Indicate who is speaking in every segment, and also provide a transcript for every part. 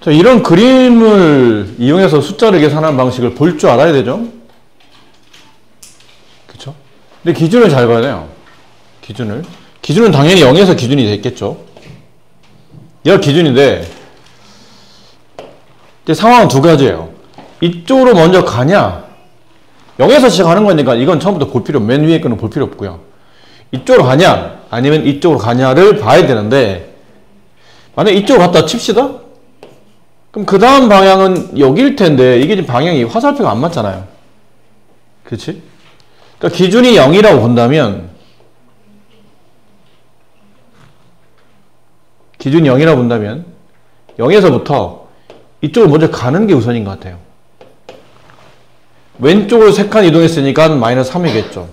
Speaker 1: 자, 이런 그림을 이용해서 숫자를 계산하는 방식을 볼 줄 알아야 되죠? 그쵸? 근데 기준을 잘 봐야 돼요. 기준은 당연히 0에서 기준이 됐겠죠. 얘가 기준인데, 이제 상황은 두 가지예요. 이쪽으로 먼저 가냐? 0에서 시작하는 거니까 이건 처음부터 볼 필요, 맨 위에 거는 볼 필요 없고요. 이쪽으로 가냐? 아니면 이쪽으로 가냐를 봐야 되는데, 만약에 이쪽으로 갔다 칩시다? 그럼 그 다음 방향은 여기일 텐데, 이게 지금 방향이 화살표가 안 맞잖아요. 그렇지? 그러니까 기준이 0이라고 본다면, 기준이 0이라고 본다면, 0에서부터 이쪽으로 먼저 가는 게 우선인 것 같아요. 왼쪽으로 3칸 이동했으니까 마이너스 3이겠죠.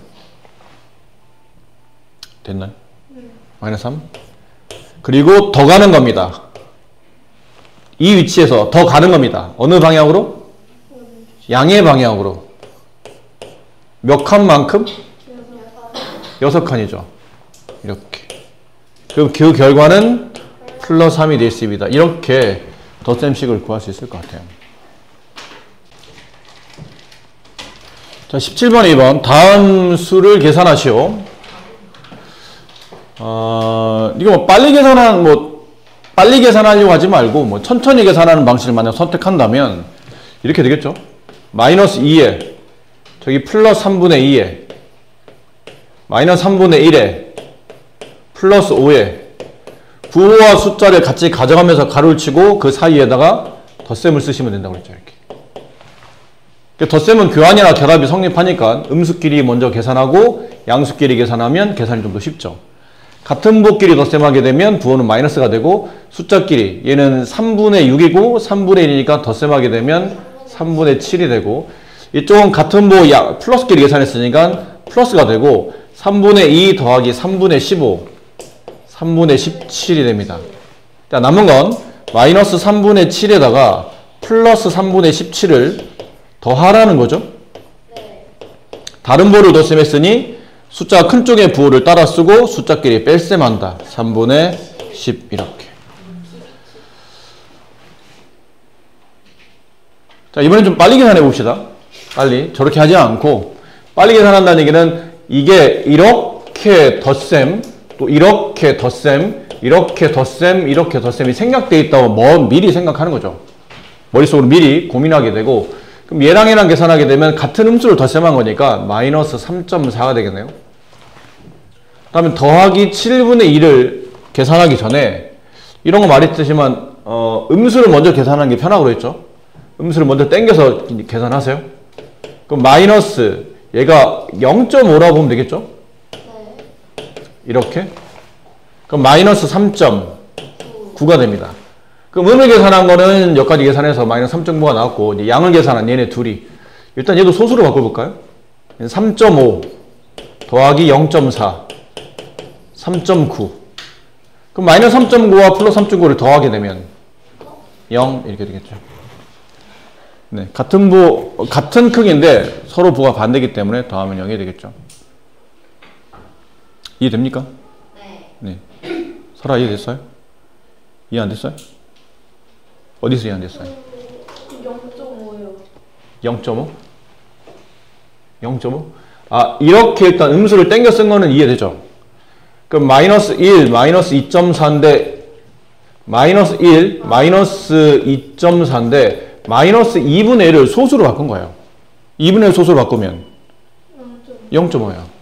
Speaker 1: 됐나요? 마이너스 3. 그리고 더 가는 겁니다. 이 위치에서 더 가는 겁니다. 어느 방향으로? 양의 방향으로. 몇 칸만큼? 6칸이죠. 이렇게. 그럼 그 결과는 플러스 3이 될 수 있습니다. 이렇게 덧셈식을 구할 수 있을 것 같아요. 자, 17번, 2번. 다음 수를 계산하시오. 이거 뭐 빨리 계산하려고 하지 말고, 천천히 계산하는 방식을 만약 선택한다면, 이렇게 되겠죠? 마이너스 2에, 저기 플러스 3분의 2에, 마이너스 3분의 1에, 플러스 5에, 부호와 숫자를 같이 가져가면서 가로를 치고 그 사이에다가 덧셈을 쓰시면 된다고 그랬죠. 이렇게. 덧셈은 교환이나 결합이 성립하니까 음수끼리 먼저 계산하고 양수끼리 계산하면 계산이 좀 더 쉽죠. 같은 부호끼리 덧셈하게 되면 부호는 마이너스가 되고 숫자끼리 얘는 3분의 6이고 3분의 1이니까 덧셈하게 되면 3분의 7이 되고 이쪽은 같은 부호 플러스끼리 계산했으니까 플러스가 되고 3분의 2 더하기 3분의 15 3분의 17이 됩니다. 자, 남은 건 마이너스 3분의 7에다가 플러스 3분의 17을 더하라는 거죠. 네. 다른 부호를 덧셈했으니 숫자 큰 쪽의 부호를 따라 쓰고 숫자끼리 뺄셈한다. 3분의 10 이렇게. 자, 이번엔 좀 빨리 계산해 봅시다. 빨리. 저렇게 하지 않고 빨리 계산한다는 얘기는 이게 이렇게 덧셈 또 이렇게 덧셈, 이렇게 덧셈, 이렇게 덧셈이 생략되어 있다고 미리 생각하는 거죠. 머릿속으로 미리 고민하게 되고 그럼 얘랑 얘랑 계산하게 되면 같은 음수를 덧셈한 거니까 마이너스 3.4가 되겠네요. 그 다음에 더하기 7분의 2를 계산하기 전에 이런 거 말했지만 음수를 먼저 계산하는 게 편하고 그랬죠. 음수를 먼저 땡겨서 계산하세요. 그럼 마이너스 얘가 0.5라고 보면 되겠죠. 이렇게. 그럼 마이너스 3.9가 됩니다. 그럼 음을 계산한 거는 여기까지 계산해서 마이너스 3.9가 나왔고 이제 양을 계산한 얘네 둘이 일단 얘도 소수로 바꿔볼까요? 3.5 더하기 0.4 3.9 그럼 마이너스 3.9와 플러스 3.9를 더하게 되면 0 이렇게 되겠죠. 네, 같은 크기인데 서로 부가 반대이기 때문에 더하면 0이 되겠죠. 이해됩니까? 네. 설아 이해됐어요? 이해 안 됐어요? 어디서 이해 안 됐어요?
Speaker 2: 0.5요.
Speaker 1: 0.5? 0.5? 아, 이렇게 일단 음수를 땡겨 쓴 거는 이해되죠? 그럼 마이너스 1, 마이너스 2.4인데 마이너스 1, 마이너스 2.4인데 마이너스 2분의 1을 소수로 바꾼 거예요. 2분의 1 소수로 바꾸면 0.5예요.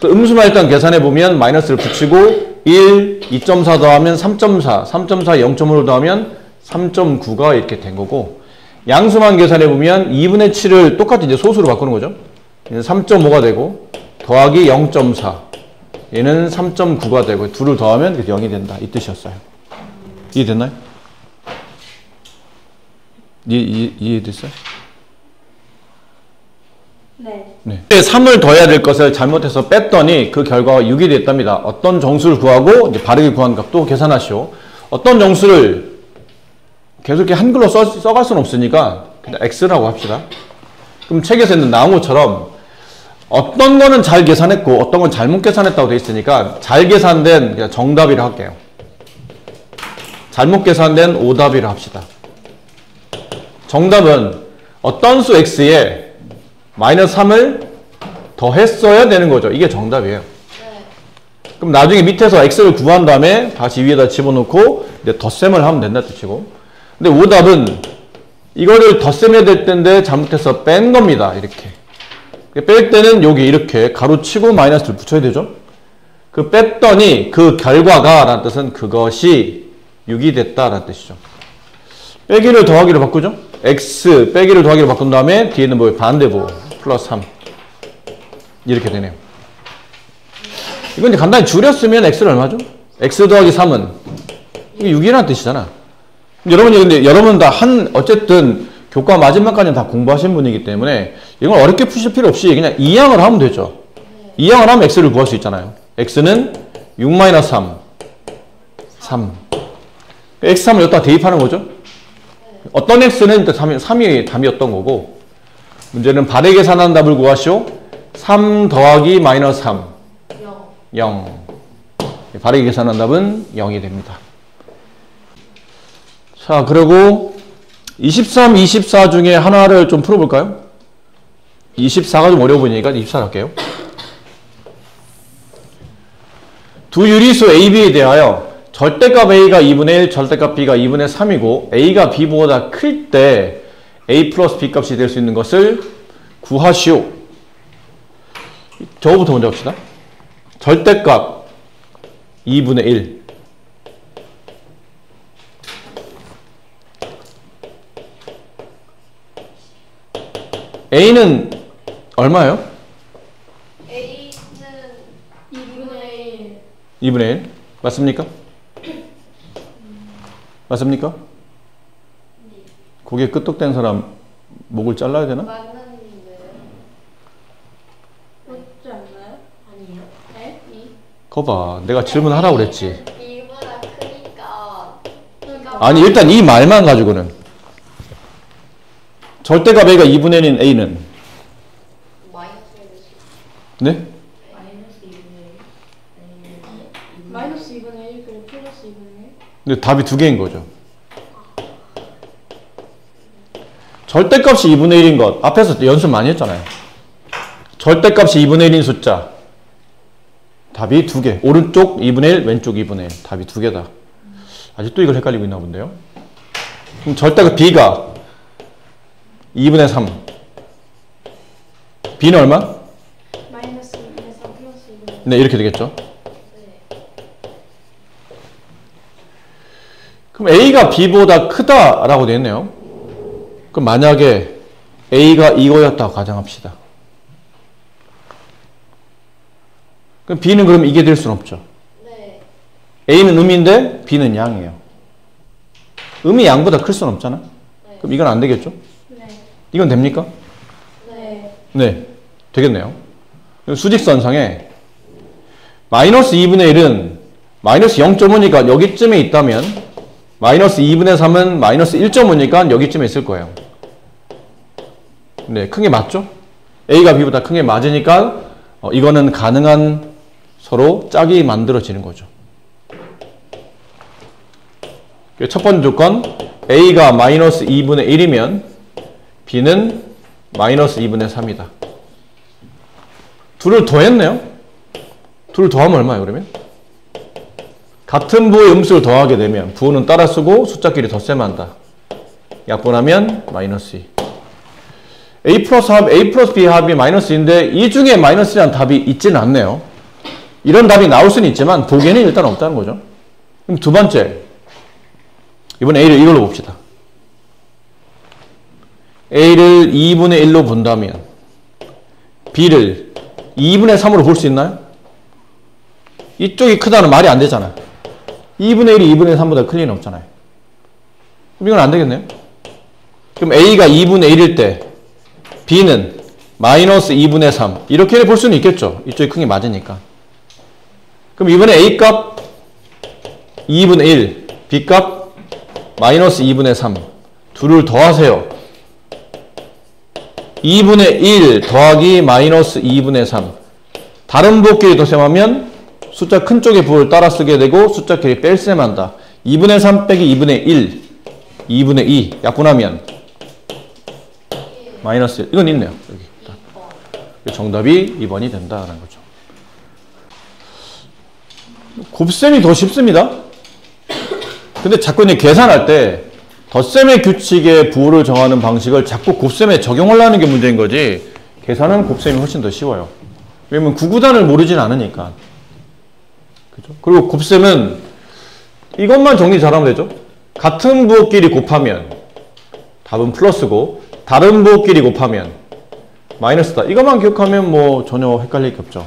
Speaker 1: 음수만 일단 계산해보면 마이너스를 붙이고 1, 2.4 더하면 3.4, 3.4, 0.5를 더하면 3.9가 이렇게 된 거고 양수만 계산해보면 2분의 7을 똑같이 이제 소수로 바꾸는 거죠. 얘는 3.5가 되고 더하기 0.4 얘는 3.9가 되고 둘을 더하면 0이 된다. 이 뜻이었어요. 이해됐나요? 이해됐어요? 네. 3을 더해야 될 것을 잘못해서 뺐더니 그 결과가 6이 됐답니다. 어떤 정수를 구하고 이제 바르게 구한 값도 계산하시오. 어떤 정수를 계속 이렇게 한글로 써갈 수는 없으니까 그냥 X라고 합시다. 그럼 책에서 나온 것처럼 어떤 거는 잘 계산했고 어떤 건 잘못 계산했다고 되어 있으니까 잘 계산된 정답이라고 할게요. 잘못 계산된 오답이라 합시다. 정답은 어떤 수 x에 마이너스 3을 더했어야 되는 거죠. 이게 정답이에요.
Speaker 2: 네.
Speaker 1: 그럼 나중에 밑에서 x를 구한 다음에 다시 위에다 집어넣고 이제 덧셈을 하면 된다 뜻이고. 근데 오답은 이거를 덧셈해야 될 텐데 잘못해서 뺀 겁니다. 이렇게. 뺄 때는 여기 이렇게 가로치고 마이너스를 붙여야 되죠. 그 뺐더니 그 결과가 라는 뜻은 그것이 6이 됐다 라는 뜻이죠. 빼기를 더하기로 바꾸죠. x 빼기를 더하기로 바꾼 다음에 뒤에는 뭐 반대부 플러스 3 이렇게 되네요. 이건 이제 간단히 줄였으면 x는 얼마죠? x 더하기 3은 이게 6이라는 뜻이잖아. 여러분이 근데 여러분 다 어쨌든 교과 마지막까지는 다 공부하신 분이기 때문에 이건 어렵게 푸실 필요 없이 그냥 이항을 하면 되죠. 이항을 하면 x를 구할 수 있잖아요. x는 6-3 3 x3을 여기다 대입하는 거죠. 어떤 x는 일단 3이 답이었던 거고, 문제는 바르게 계산한 답을 구하시오. 3 더하기 마이너스 3 0 바르게 계산한 답은 0이 됩니다. 자, 그리고 23, 24 중에 하나를 좀 풀어볼까요? 24가 좀 어려워 보이니까 24 할게요. 두 유리수 A, B에 대하여 절대값 A가 2분의 1, 절대값 B가 2분의 3이고 A가 B보다 클 때 A 플러스 B 값이 될 수 있는 것을 구하시오. 저거부터 먼저 합시다. 절대값 2분의 1 A는 얼마예요?
Speaker 2: A는 2분의 1.
Speaker 1: 2분의 1 맞습니까? 맞습니까? 고개 끄떡댄 사람 목을 잘라야 되나?
Speaker 2: 맞는데요. 맞지 않나요? 아니에요. 네? 2?
Speaker 1: 거봐, 내가 질문하라고 그랬지.
Speaker 2: B보다 크니까.
Speaker 1: 아니, 일단 이 말만 가지고는 절대값 A가 2분의 1인 A는
Speaker 2: 마이너스 1.
Speaker 1: 네?
Speaker 2: 마이너스 2분의 1 그리고 플러스 2분의 1.
Speaker 1: 근데 답이 두 개인 거죠. 절대값이 2분의 1인 것 앞에서 연습 많이 했잖아요. 절대값이 2분의 1인 숫자 답이 두 개. 오른쪽 2분의 1 왼쪽 2분의 1 답이 두 개다. 아직도 이걸 헷갈리고 있나 본데요. 그럼 절대값 B가 2분의 3 B는 얼마?
Speaker 2: 마이너스 2분의 3 플러스 2분의 1.
Speaker 1: 네, 이렇게 되겠죠. 그럼 A가 B보다 크다라고 되어 있네요. 그럼 만약에 A가 이거였다고 가정합시다. 그럼 B는 그럼 이게 될 수는 없죠.
Speaker 2: 네.
Speaker 1: A는 음인데 B는 양이에요. 음이 양보다 클 수는 없잖아.
Speaker 2: 네.
Speaker 1: 그럼 이건 안 되겠죠?
Speaker 2: 네.
Speaker 1: 이건 됩니까?
Speaker 2: 네.
Speaker 1: 네, 되겠네요. 수직선상에 마이너스 2분의 1은 마이너스 0.5니까 여기쯤에 있다면 마이너스 2분의 3은 마이너스 1.5니까 여기쯤에 있을 거예요. 네, 큰 게 맞죠? A가 B보다 큰 게 맞으니까 이거는 가능한 서로 짝이 만들어지는 거죠. 첫 번째 조건 A가 마이너스 2분의 1이면 B는 마이너스 2분의 3이다. 둘을 더했네요. 둘을 더하면 얼마예요 그러면? 같은 부호의 음수를 더하게 되면 부호는 따라 쓰고 숫자끼리 덧셈한다. 약분하면 마이너스 2. A 플러스 B 합이 마이너스인데 이 중에 마이너스라는 답이 있지는 않네요. 이런 답이 나올 수는 있지만 보기에는 일단 없다는 거죠. 그럼 두 번째, 이번 A를 이걸로 봅시다. A를 2분의 1로 본다면 B를 2분의 3으로 볼 수 있나요? 이쪽이 크다는 말이 안 되잖아요. 2분의 1이 2분의 3보다 클 리는 없잖아요. 그럼 이건 안 되겠네요. 그럼 A가 2분의 1일 때 B는 마이너스 2분의 3 이렇게 볼 수는 있겠죠. 이쪽이 큰 게 맞으니까. 그럼 이번에 A 값 2분의 1, B 값 마이너스 2분의 3 둘을 더하세요. 2분의 1 더하기 마이너스 2분의 3 다른 부호끼리 덧셈하면 숫자 큰 쪽의 부호를 따라 쓰게 되고 숫자끼리 뺄셈한다. 2분의 3 빼기 2분의 1, 2분의 2 약분하면 마이너스 1. 이건 있네요. 여기. 정답이 2번이 된다라는 거죠. 곱셈이 더 쉽습니다. 근데 자꾸 이제 계산할 때 덧셈의 규칙에 부호를 정하는 방식을 자꾸 곱셈에 적용하려는 게 문제인 거지, 계산은 곱셈이 훨씬 더 쉬워요. 왜냐면 구구단을 모르진 않으니까. 그죠? 그리고 곱셈은 이것만 정리 잘하면 되죠. 같은 부호끼리 곱하면 답은 플러스고, 다른 부호끼리 곱하면 마이너스다. 이것만 기억하면 뭐 전혀 헷갈릴 게 없죠.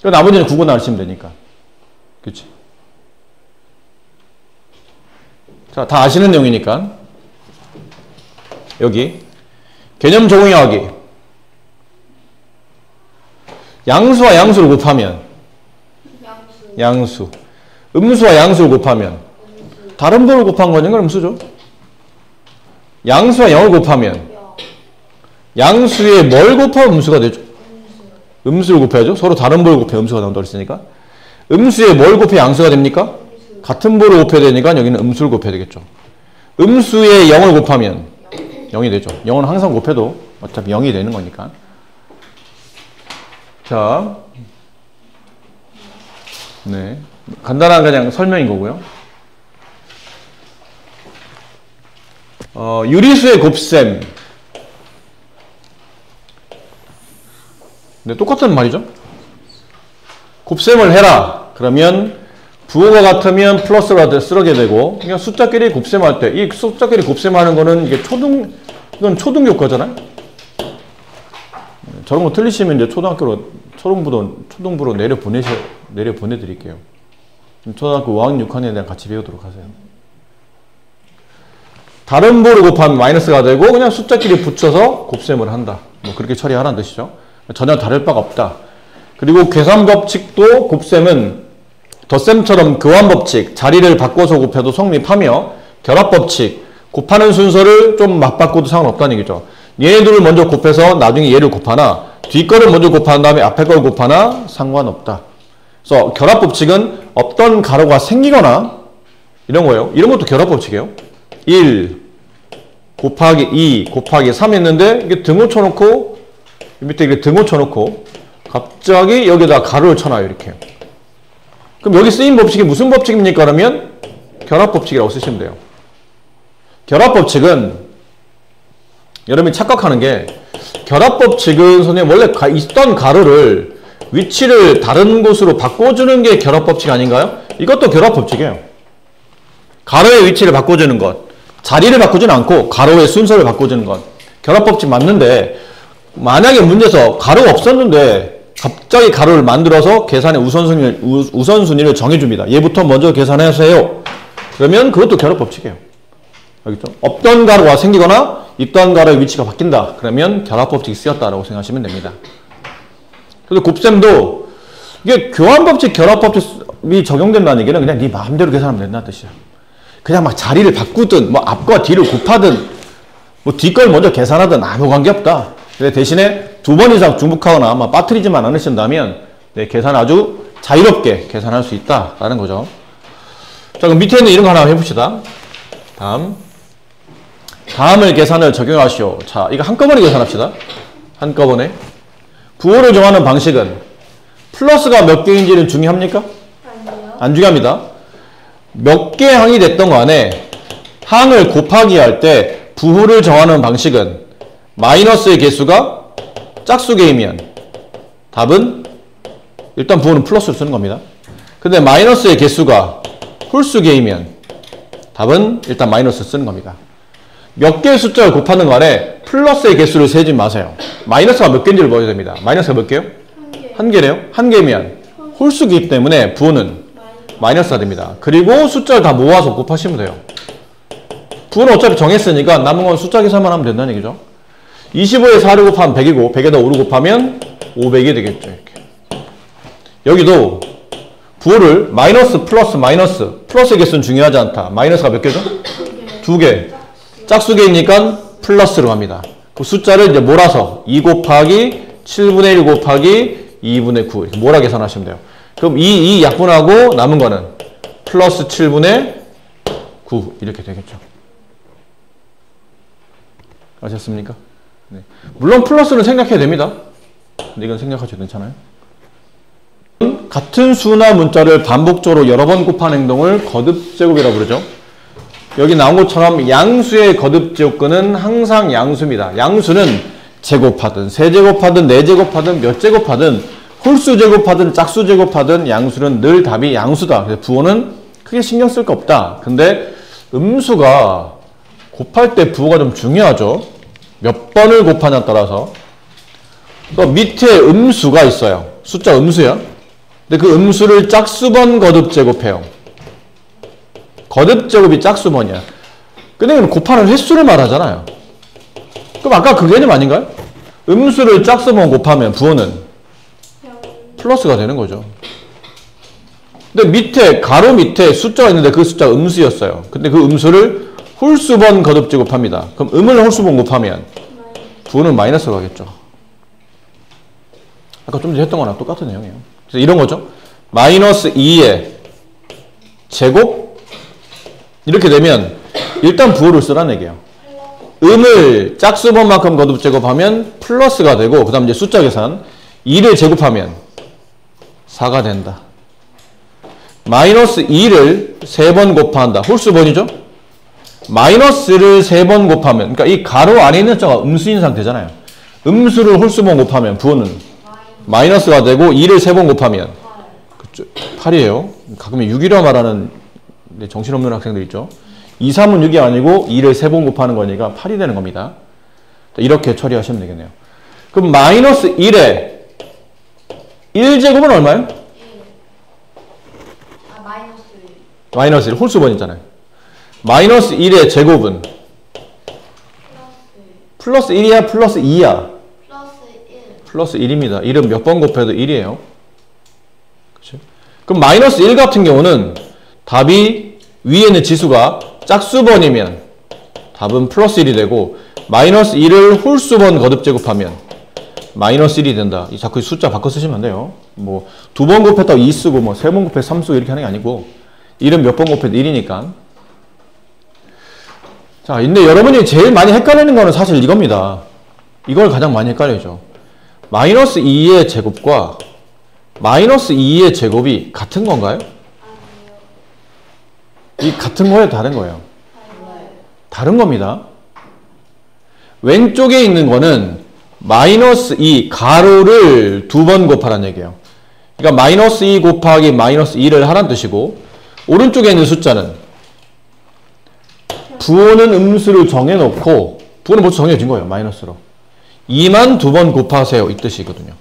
Speaker 1: 나머지는 구구단 하시면 되니까. 그치? 자, 다 아시는 내용이니까. 여기 개념 적용하기. 양수와 양수를 곱하면 양수. 음수와 양수를 곱하면 다른 부호를 곱한 거니까 음수죠. 양수와 0을 곱하면 양수에 뭘 곱하면 음수가 되죠? 음수를 곱해야죠. 서로 다른 부호를 곱해 음수가 나온다고 했으니까. 음수에 뭘 곱해 양수가 됩니까? 같은 부호를 곱해야 되니까 여기는 음수를 곱해야 되겠죠. 음수에 0을 곱하면 0이 되죠. 0은 항상 곱해도 어차피 0이 되는 거니까. 자, 네, 간단한 그냥 설명인 거고요. 유리수의 곱셈. 네, 똑같은 말이죠. 곱셈을 해라. 그러면 부호가 같으면 플러스가 쓰게 되고, 그냥 숫자끼리 곱셈할 때, 이 숫자끼리 곱셈하는 거는 이게 이건 초등교과잖아요. 저런 거 틀리시면 이제 초등부로 내려보내드릴게요. 초등학교 5학년, 6학년에 대한 같이 배우도록 하세요. 다른 부호를 곱하면 마이너스가 되고, 그냥 숫자끼리 붙여서 곱셈을 한다. 뭐 그렇게 처리하라는 뜻이죠. 전혀 다를 바가 없다. 그리고 계산법칙도 곱셈은 덧셈처럼 교환법칙, 자리를 바꿔서 곱해도 성립하며, 결합법칙, 곱하는 순서를 좀 맞바꿔도 상관없다는 얘기죠. 얘네들을 먼저 곱해서 나중에 얘를 곱하나, 뒤 거를 먼저 곱한 다음에 앞에 걸 곱하나 상관없다. 그래서 결합법칙은 없던 가로가 생기거나 이런 거예요. 이런 것도 결합법칙이에요. 1 곱하기 2 곱하기 3 했는데 이게 등호 쳐놓고, 밑에 이렇게 등호 쳐놓고 갑자기 여기다 가로를 쳐놔요. 이렇게. 그럼 여기 쓰인 법칙이 무슨 법칙입니까? 그러면 결합법칙이라고 쓰시면 돼요. 결합법칙은 여러분이 착각하는 게, 결합법칙은 선생님 원래 있던 가로를 위치를 다른 곳으로 바꿔주는 게 결합법칙 아닌가요? 이것도 결합법칙이에요. 가로의 위치를 바꿔주는 것, 자리를 바꾸지는 않고 가로의 순서를 바꿔주는 것, 결합법칙 맞는데, 만약에 문제에서 가로가 없었는데 갑자기 가로를 만들어서 계산의 우선순위를 정해줍니다. 얘부터 먼저 계산하세요. 그러면 그것도 결합법칙이에요. 알겠죠? 없던 가로가 생기거나 있던 가로의 위치가 바뀐다. 그러면 결합법칙이 쓰였다라고 생각하시면 됩니다. 그래서 곱셈도 이게 교환법칙, 결합법칙이 적용된다는 얘기는 그냥 네 마음대로 계산하면 된다는 뜻이야. 그냥 막 자리를 바꾸든 뭐 앞과 뒤를 곱하든 뭐 뒤 걸 먼저 계산하든 아무 관계없다. 근데 대신에 2번 이상 중복하거나 아마 빠뜨리지만 않으신다면 네, 계산 아주 자유롭게 계산할 수 있다라는 거죠. 자, 그럼 밑에 있는 이런 거 하나 해봅시다. 다음을 계산을 적용하시오. 자, 이거 한꺼번에 계산합시다. 한꺼번에. 부호를 정하는 방식은 플러스가 몇 개인지는 중요합니까?
Speaker 2: 아니요.
Speaker 1: 안 중요합니다. 몇 개 항이 됐던 간에 항을 곱하기 할 때 부호를 정하는 방식은 마이너스의 개수가 짝수개이면 답은 일단 부호는 플러스를 쓰는 겁니다. 근데 마이너스의 개수가 홀수개이면 답은 일단 마이너스 쓰는 겁니다. 몇 개의 숫자를 곱하는 간에 플러스의 개수를 세지 마세요. 마이너스가 몇 개인지를 보여야 됩니다. 마이너스가 몇 개요? 한 개래요? 한 개면 홀수이기 때문에 부호는 마이너스가 됩니다. 그리고 숫자를 다 모아서 곱하시면 돼요. 부호는 어차피 정했으니까 남은 건 숫자 계산만 하면 된다는 얘기죠. 25에 4를 곱하면 100이고 100에다 5를 곱하면 500이 되겠죠. 이렇게. 여기도 부호를 마이너스 플러스 마이너스, 플러스의 개수는 중요하지 않다. 마이너스가 몇 개죠? 2개. 짝수개이니까 플러스로 갑니다. 그 숫자를 이제 몰아서 2 곱하기 7분의 1 곱하기 2분의 9 이렇게 몰아 계산하시면 돼요. 그럼 이 약분하고 남은 거는 플러스 7분의 9 이렇게 되겠죠. 아셨습니까? 네. 물론 플러스는 생략해야 됩니다. 근데 이건 생략하셔도 괜찮아요. 같은 수나 문자를 반복적으로 여러 번 곱하는 행동을 거듭제곱이라고 부르죠. 여기 나온 것처럼 양수의 거듭제곱근은 항상 양수입니다. 양수는 제곱하든 세제곱하든 네제곱하든 몇 제곱하든 홀수 제곱하든 짝수 제곱하든 양수는 늘 답이 양수다. 그래서 부호는 크게 신경 쓸 거 없다. 근데 음수가 곱할 때 부호가 좀 중요하죠. 몇 번을 곱하냐에 따라서. 또 밑에 음수가 있어요. 숫자 음수야. 근데 그 음수를 짝수번 거듭제곱해요. 거듭제곱이 짝수번이야. 근데 곱하는 횟수를 말하잖아요. 그럼 아까 그 개념 아닌가요? 음수를 짝수번 곱하면 부호는 플러스가 되는 거죠. 근데 밑에 가로 밑에 숫자가 있는데 그 숫자가 음수였어요. 근데 그 음수를 홀수번 거듭제곱합니다. 그럼 음을 홀수번 곱하면 부호는 마이너스가 가겠죠. 아까 좀 전에 했던 거랑 똑같은 내용이에요. 그래서 이런 거죠. 마이너스 2의 제곱 이렇게 되면 일단 부호를 쓰라는 얘기예요. 음을 짝수번만큼 거듭제곱하면 플러스가 되고 그 다음 이제 숫자 계산 2를 제곱하면 4가 된다. 마이너스 2를 3번 곱한다. 홀수번이죠? 마이너스를 3번 곱하면 그러니까 이 가로 안에 있는 숫자가 음수인 상태잖아요. 음수를 홀수번 곱하면 부호는 마이너스가 되고 2를 3번 곱하면 8이에요. 가끔 6이라고 말하는 정신없는 학생들 있죠. 2, 3은 6이 아니고 2를 3번 곱하는 거니까 8이 되는 겁니다. 이렇게 처리하시면 되겠네요. 그럼 마이너스 1에 1제곱은 얼마예요? 마이너스 1. 홀수번 있잖아요. 마이너스 1의 제곱은? 플러스 1이야? 플러스 2야? 플러스 1입니다. 1은 몇 번 곱해도 1이에요. 그렇죠? 그럼 마이너스 1 같은 경우는 답이 위에 있는 지수가 짝수번이면 답은 플러스 1이 되고 마이너스 1을 홀수번 거듭제곱하면 마이너스 1이 된다. 자꾸 숫자 바꿔 쓰시면 안 돼요. 뭐 두 번 곱했다고 2 쓰고 뭐 세 번 곱해 3 쓰고 이렇게 하는 게 아니고 1은 몇 번 곱해도 1이니까. 자, 근데 여러분이 제일 많이 헷갈리는 거는 사실 이겁니다. 이걸 가장 많이 헷갈리죠. 마이너스 2의 제곱과 마이너스 2의 제곱이 같은 건가요? 이 같은 거예요? 다른 거예요? 다른 겁니다. 왼쪽에 있는 거는 마이너스 2 가로를 두 번 곱하라는 얘기예요. 그러니까 마이너스 2 곱하기 마이너스 2를 하라는 뜻이고 오른쪽에 있는 숫자는 부호는 음수를 정해놓고 부호는 벌써 정해진 거예요. 마이너스로. 2만 두 번 곱하세요. 이 뜻이거든요.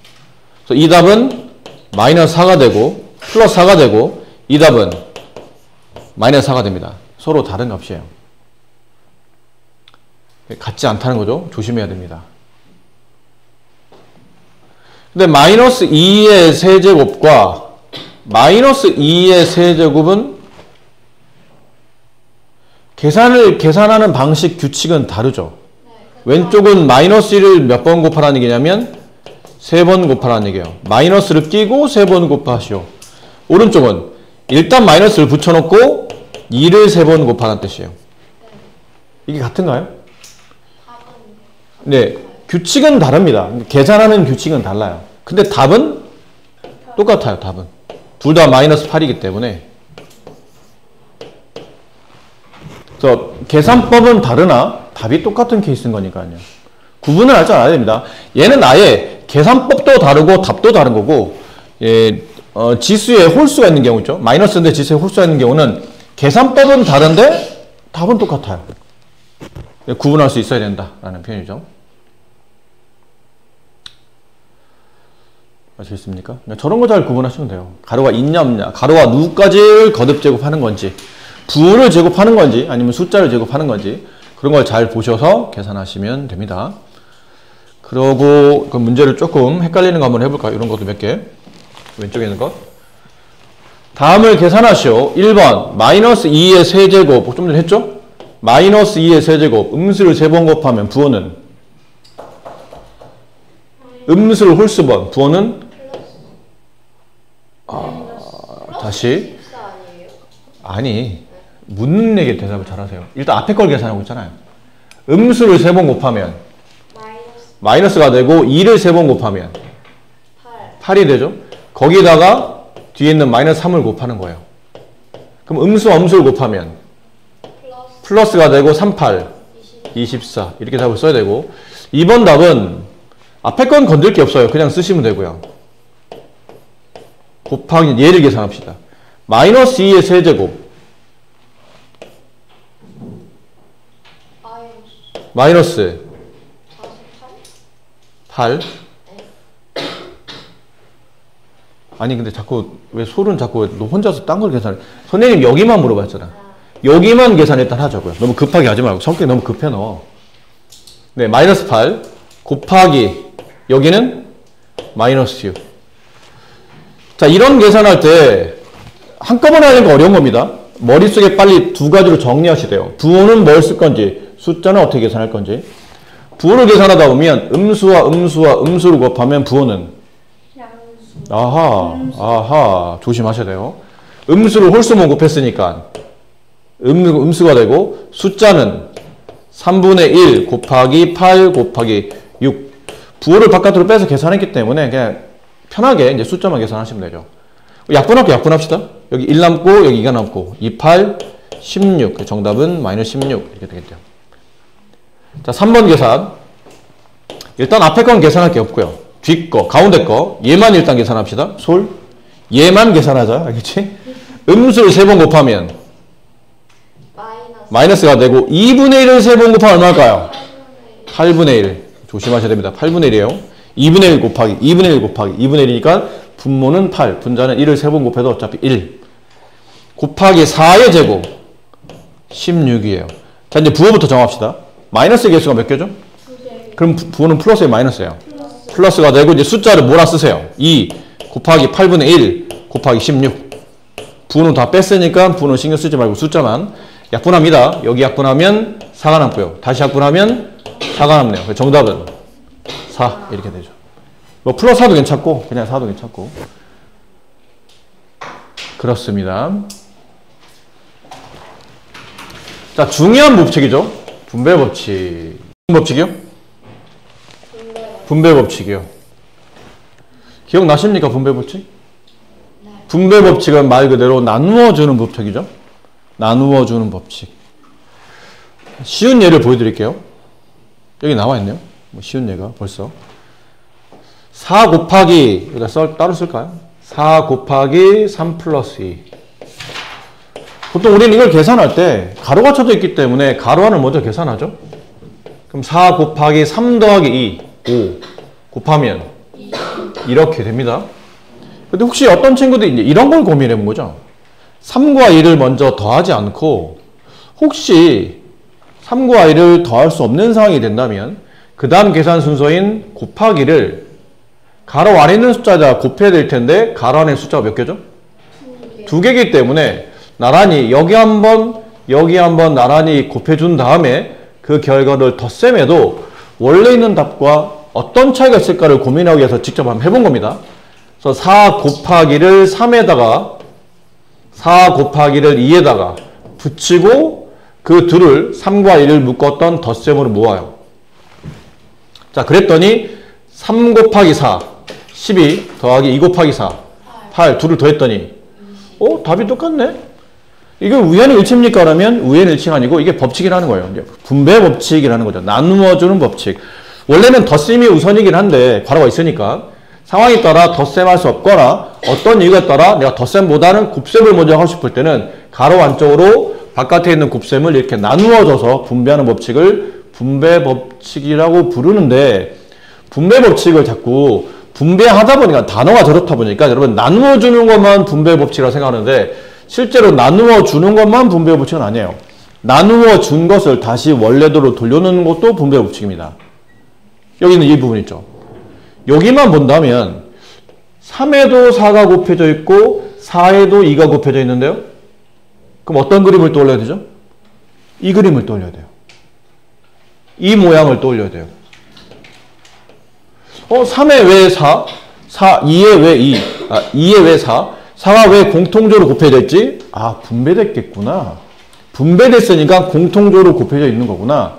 Speaker 1: 그래서 이 답은 마이너스 4가 되고 플러스 4가 되고 이 답은 마이너스 4가 됩니다. 서로 다른 값이에요. 같지 않다는 거죠. 조심해야 됩니다. 근데 마이너스 2의 세제곱과 마이너스 2의 세제곱은 계산하는 방식 규칙은 다르죠. 왼쪽은 마이너스 1을 몇 번 곱하라는 얘기냐면 3번 곱하라는 얘기예요. 마이너스를 끼고 3번 곱하시오. 오른쪽은 일단 마이너스를 붙여놓고 2를 3번 곱하라는 뜻이에요. 이게 같은가요? 네, 규칙은 다릅니다. 계산하는 규칙은 달라요. 근데 답은 똑같아요. 답은 둘 다 마이너스 8이기 때문에. 그래서 계산법은 다르나 답이 똑같은 케이스인 거니까요. 구분을 할 줄 알아야 됩니다. 얘는 아예 계산법도 다르고 답도 다른 거고, 지수에 홀수가 있는 경우 있죠. 마이너스인데 지수에 홀수가 있는 경우는 계산법은 다른데 답은 똑같아요. 구분할 수 있어야 된다라는 표현이죠. 아시겠습니까? 저런 거 잘 구분하시면 돼요. 가로가 있냐 없냐, 가로가 누구까지를 거듭 제곱하는 건지, 부호를 제곱하는 건지 아니면 숫자를 제곱하는 건지 그런 걸 잘 보셔서 계산하시면 됩니다. 그러고 그 문제를 조금 헷갈리는 거 한번 해볼까요? 이런 것도 몇 개. 왼쪽에 있는 것. 다음을 계산하시오. 1번 마이너스 2의 세제곱. 좀 전에 했죠? 마이너스 2의 세제곱. 음수를 3번 곱하면 부호는? 음수를 홀수번. 부호는? 다시. 아니, 묻는 얘기 대답을 잘하세요. 일단 앞에 걸 계산하고 있잖아요. 음수를 3번 곱하면 마이너스가 되고 2를 3번 곱하면 8이 되죠. 거기다가 뒤에 있는 마이너스 3을 곱하는 거예요. 그럼 음수와 음수를 곱하면 플러스가 되고 38, 24 이렇게 답을 써야 되고 2번 답은 앞에 건 건들 게 없어요. 그냥 쓰시면 되고요. 곱하기 얘를 계산합시다. 마이너스 2의 세제곱 마이너스 8 아니 근데 자꾸 왜 솔은 자꾸 너 혼자서 딴 걸 계산해. 선생님 여기만 물어봤잖아. 여기만 계산 일단 하자고요. 너무 급하게 하지 말고. 성격이 너무 급해 너. 네, 마이너스 8 곱하기 여기는 마이너스 6. 자, 이런 계산할 때 한꺼번에 하는 거 어려운 겁니다. 머릿속에 빨리 두 가지로 정리하셔야 돼요. 부호는 뭘 쓸 건지, 숫자는 어떻게 계산할 건지. 부호를 계산하다 보면 음수와 음수와 음수를 곱하면 부호는 아하, 조심하셔야 돼요. 음수를 홀수만 곱했으니까 음수가 되고 숫자는 3분의 1 곱하기 8 곱하기 6. 부호를 바깥으로 빼서 계산했기 때문에 그냥 편하게 이제 숫자만 계산하시면 되죠. 약분합시다. 여기 1 남고 여기 2가 남고 2, 8, 16. 정답은 마이너스 16 이렇게 되겠죠. 자, 3번 계산. 일단 앞에 건 계산할 게 없고요. 뒷 거, 가운데 거 얘만 일단 계산합시다. 솔 얘만 계산하자. 알겠지? 음수를 3번 곱하면 마이너스가 되고 2분의 1을 3번 곱하면 얼마일까요? 8분의 1. 조심하셔야 됩니다. 8분의 1이에요. 2분의 1 곱하기 2분의 1 곱하기 2분의 1이니까 분모는 8. 분자는 1을 3번 곱해도 어차피 1. 곱하기 4의 제곱 16이에요. 자, 이제 부호부터 정합시다. 마이너스 개수가 몇 개죠? 그럼 부호는 플러스에 마이너스예요. 플러스가 되고 이제 숫자를 몰아 쓰세요. 2 곱하기 8분의 1 곱하기 16. 부호는 다 뺐으니까 부호는 신경 쓰지 말고 숫자만. 약분합니다. 여기 약분하면 4가 남고요. 다시 약분하면 4가 남네요. 정답은 4 이렇게 되죠. 뭐 플러스 4도 괜찮고 그냥 4도 괜찮고 그렇습니다. 자, 중요한 법칙이죠. 분배 법칙. 무슨 법칙이요? 분배 법칙이요. 기억나십니까? 분배 법칙? 분배 법칙은 말 그대로 나누어주는 법칙이죠. 나누어주는 법칙. 쉬운 예를 보여드릴게요. 여기 나와 있네요. 뭐 쉬운 예가 벌써. 4 곱하기, 여기다 따로 쓸까요? 4 곱하기 3 플러스 2. 보통 우리는 이걸 계산할 때 가로가 쳐져 있기 때문에 가로 안을 먼저 계산하죠. 그럼 4 곱하기 3 더하기 2, 5 곱하면 이렇게 됩니다. 근데 혹시 어떤 친구들이 이제 이런 걸 고민해 본 거죠. 3과 2를 먼저 더하지 않고 혹시 3과 2를 더할 수 없는 상황이 된다면 그 다음 계산 순서인 곱하기를 가로 안에 있는 숫자에다 곱해야 될 텐데 가로 안에 숫자가 몇 개죠? 2개이기 때문에 나란히 여기 한번 나란히 곱해준 다음에 그 결과를 덧셈해도 원래 있는 답과 어떤 차이가 있을까를 고민하기 위해서 직접 한번 해본 겁니다. 그래서 4 곱하기를 3에다가 4 곱하기를 2에다가 붙이고 그 둘을 3과 1을 묶었던 덧셈으로 모아요. 자, 그랬더니 3 곱하기 4 12 더하기 2 곱하기 4 8 둘을 더했더니 답이 똑같네? 이게 우연의 일치입니까? 그러면 우연의 일치가 아니고 이게 법칙이라는 거예요. 분배 법칙이라는 거죠. 나누어주는 법칙. 원래는 덧셈이 우선이긴 한데 괄호가 있으니까 상황에 따라 덧셈할 수 없거나 어떤 이유에 따라 내가 덧셈보다는 곱셈을 먼저 하고 싶을 때는 가로 안쪽으로 바깥에 있는 곱셈을 이렇게 나누어줘서 분배하는 법칙을 분배 법칙이라고 부르는데 분배 법칙을 자꾸 분배하다 보니까 단어가 저렇다 보니까 여러분 나누어주는 것만 분배 법칙이라고 생각하는데 실제로 나누어주는 것만 분배 법칙은 아니에요. 나누어준 것을 다시 원래대로 돌려놓는 것도 분배 법칙입니다. 여기는 이 부분 있죠. 여기만 본다면 3에도 4가 곱해져 있고 4에도 2가 곱해져 있는데요. 그럼 어떤 그림을 떠올려야 되죠? 이 그림을 떠올려야 돼요. 이 모양을 떠올려야 돼요. 3에 왜 4? 2에 왜 2? 2에 왜 4? 4가 왜 공통적으로 곱해져 있지? 아, 분배됐겠구나. 분배됐으니까 공통적으로 곱해져 있는 거구나.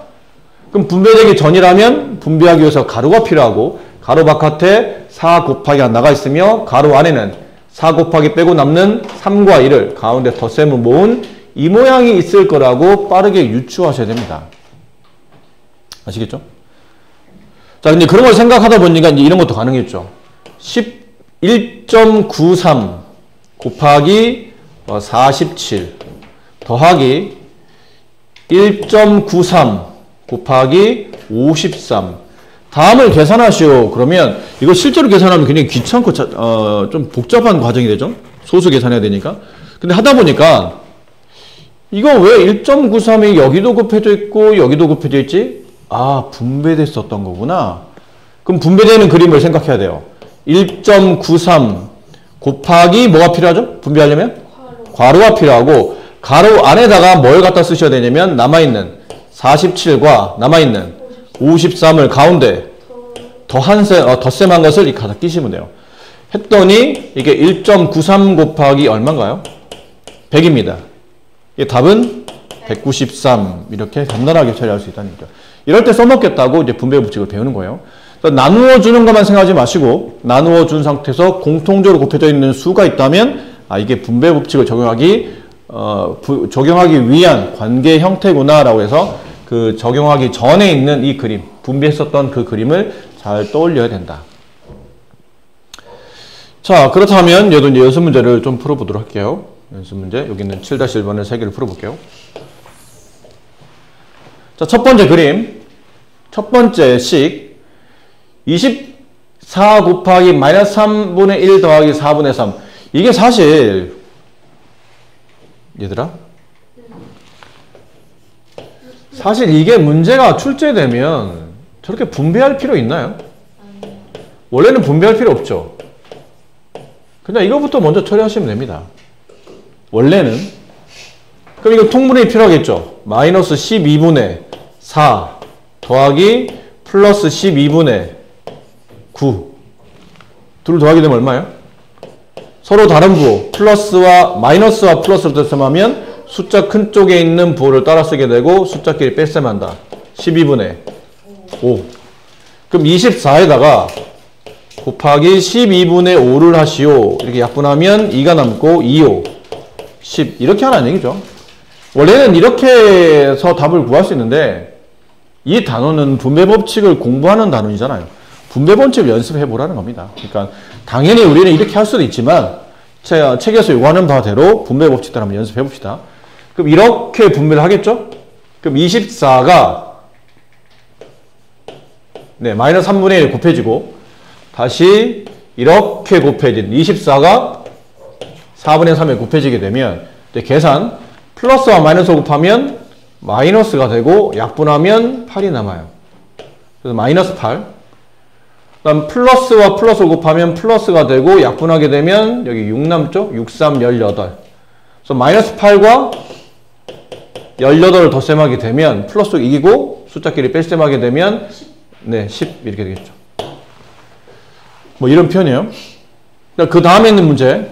Speaker 1: 그럼 분배되기 전이라면 분배하기 위해서 가로가 필요하고 가로 바깥에 4 곱하기 가 나가 있으며 가로 안에는 4 곱하기 빼고 남는 3과 1을 가운데 덧셈을 모은 이 모양이 있을 거라고 빠르게 유추하셔야 됩니다. 아시겠죠? 자, 근데 그런 걸 생각하다 보니까 이제 이런 것도 가능했죠. 11.93 곱하기 47 더하기 1.93 곱하기 53 다음을 계산하시오. 그러면 이거 실제로 계산하면 굉장히 귀찮고 좀 복잡한 과정이 되죠. 소수 계산해야 되니까. 근데 하다 보니까 이거 왜 1.93이 여기도 곱해져 있고 여기도 곱해져 있지? 아, 분배됐었던 거구나. 그럼 분배되는 그림을 생각해야 돼요. 1.93 곱하기 뭐가 필요하죠? 분배하려면? 괄호가 필요하고 가로 안에다가 뭘 갖다 쓰셔야 되냐면 남아있는 47과 남아있는 53을 가운데 덧셈한 것을 갖다 끼시면 돼요. 했더니 이게 1.93 곱하기 얼마인가요? 100입니다. 이 답은 193 이렇게 간단하게 처리할 수 있다는 거죠. 이럴 때 써먹겠다고 이제 분배 법칙을 배우는 거예요. 나누어 주는 것만 생각하지 마시고 나누어 준 상태에서 공통적으로 곱해져 있는 수가 있다면 아, 이게 분배 법칙을 적용하기 위한 관계 형태구나라고 해서 그 적용하기 전에 있는 이 그림, 분배했었던 그 그림을 잘 떠올려야 된다. 자, 그렇다면 얘도 이제 연습 문제를 좀 풀어보도록 할게요. 연습 문제, 여기 있는 7-1번을 3개를 풀어볼게요. 자, 첫 번째 그림, 첫 번째 식, 24 곱하기 마이너스 3분의 1 더하기 4분의 3. 이게 사실, 얘들아? 사실 이게 문제가 출제되면 저렇게 분배할 필요 있나요? 원래는 분배할 필요 없죠. 그냥 이거부터 먼저 처리하시면 됩니다. 원래는. 그럼 이거 통분이 필요하겠죠. 마이너스 12분의 4 더하기 플러스 12분의 9. 둘 더하게 되면 얼마예요? 서로 다른 부호 플러스와 마이너스와 플러스를 덧셈하면 숫자 큰 쪽에 있는 부호를 따라 쓰게 되고 숫자끼리 뺄셈한다. 12분의 5. 그럼 24에다가 곱하기 12분의 5를 하시오. 이렇게 약분하면 2가 남고 2, 5, 10 이렇게 하라는 얘기죠. 원래는 이렇게 해서 답을 구할 수 있는데 이 단어는 분배 법칙을 공부하는 단어이잖아요. 분배 법칙을 연습해 보라는 겁니다. 그러니까 당연히 우리는 이렇게 할 수도 있지만 제가 책에서 요구하는 바대로 분배 법칙들 한번 연습해 봅시다. 그럼 이렇게 분배를 하겠죠? 그럼 24가 네, 마이너스 3분의 1 곱해지고 다시 이렇게 곱해진 24가 4분의 3에 곱해지게 되면 계산 플러스와 마이너스 곱하면 마이너스가 되고 약분하면 8이 남아요. 그래서 마이너스 8. 그다음 플러스와 플러스를 곱하면 플러스가 되고 약분하게 되면 여기 6 남죠? 6, 3, 18. 그래서 마이너스 8과 18을 덧셈하게 되면 플러스 이기고 숫자끼리 뺄셈하게 되면 네, 10 이렇게 되겠죠. 뭐 이런 표현이에요. 그 다음에 있는 문제.